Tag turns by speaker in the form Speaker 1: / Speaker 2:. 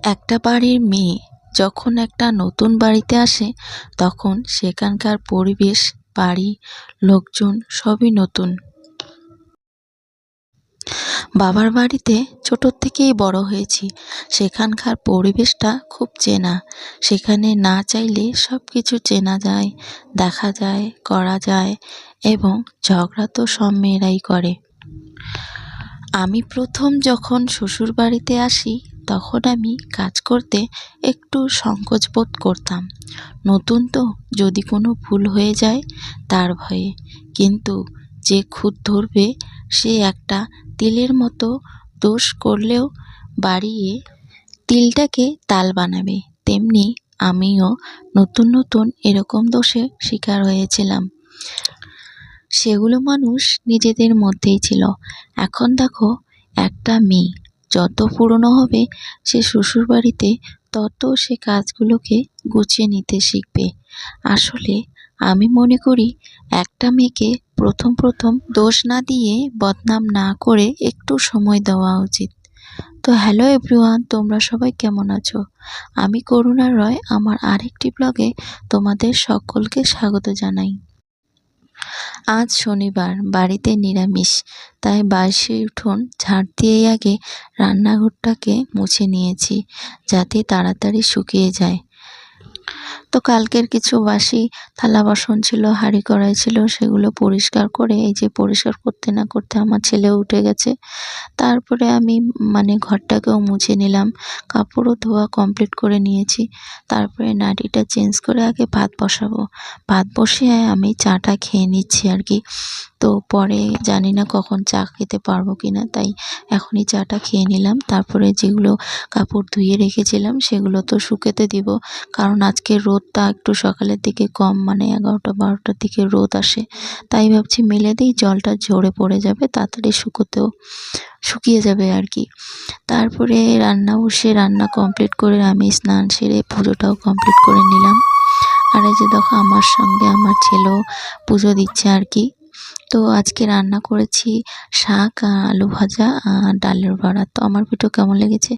Speaker 1: একটা বাড়ির মেয়ে যখন একটা নতুন বাড়িতে আসে তখন সেখানকার পরিবেশ, বাড়ি, লোকজন সবই নতুন। বাবার বাড়িতে ছোটোর থেকেই বড় হয়েছি, সেখানকার পরিবেশটা খুব চেনা। সেখানে না চাইলে সব কিছু চেনা যায়, দেখা যায়, করা যায় এবং ঝগড়া তো সব মেয়েরাই করে। আমি প্রথম যখন শ্বশুর বাড়িতে আসি তখন আমি কাজ করতে একটু সংকোচ বোধ করতাম। নতুন তো, যদি কোনো ভুল হয়ে যায় তার ভয়ে। কিন্তু যে খুঁত ধরবে সে একটা তিলের মতো দোষ করলেও বাড়িয়ে তিলটাকে তাল বানাবে। তেমনি আমিও নতুন নতুন এরকম দোষে শিকার হয়েছিলাম। সেগুলো মানুষ নিজেদের মধ্যেই ছিল। এখন দেখো, একটা মেয়ে যত পুরনো হবে সে শ্বশুরবাড়িতে তত সে কাজগুলোকে গুছিয়ে নিতে শিখবে। আসলে আমি মনে করি একটা মেয়েকে প্রথম প্রথম দোষ না দিয়ে, বদনাম না করে একটু সময় দেওয়া উচিত। তো হ্যালো এভরিওয়ান, তোমরা সবাই কেমন আছো? আমি করুণা রয়, আমার আরেকটি ব্লগে তোমাদের সকলকে স্বাগত জানাই। আজ শনিবার, বাড়িতে নিরামিষ, তাই বাসি উঠোন ঝাড় দিয়েই আগে রান্নাঘরটাকে মুছে নিয়েছি যাতে তাড়াতাড়ি শুকিয়ে যায়। তো কালকের কিছু বাসি থালা বাসন ছিল, হাঁড়ি কড়াই ছিল, সেগুলো পরিষ্কার করে এই যে পরিষ্কার করতে না করতে আমার ছেলে উঠে গেছে। তারপরে আমি ঘরটাকেও মুছে নিলাম, কাপড়ও ধোয়া কমপ্লিট করে নিয়েছি। তারপরে নাইটিটা চেঞ্জ করে আগে ভাত বসাবো। ভাত বসিয়ে আমি চাটা খেয়ে নিচ্ছি আর কি। তো পরে জানি না কখন চা খেতে পারবো কি না, তাই এখনই চাটা খেয়ে নিলাম। তারপরে যেগুলো কাপড় ধুয়ে রেখেছিলাম সেগুলো তো শুকোতে দিব, কারণ আজকে রোদটা একটু সকালের দিকে কম, 11টা-12টার দিকে রোদ আসে। তাই ভাবছি মেলে দিই, জলটা ঝরে পড়ে যাবে, তাড়াতাড়ি শুকিয়ে যাবে আর কি। তারপরে রান্না বসে রান্না কমপ্লিট করে আমি স্নান সেরে পুজোটাও কমপ্লিট করে নিলাম। আর এই যে দেখো, আমার সঙ্গে আমার ছেলেও পুজো দিচ্ছে আর কি। তো আজকে রান্না করেছি শাক, আলু ভাজা, ডালের বড়া। তো আমার ভিডিও কেমন লেগেছে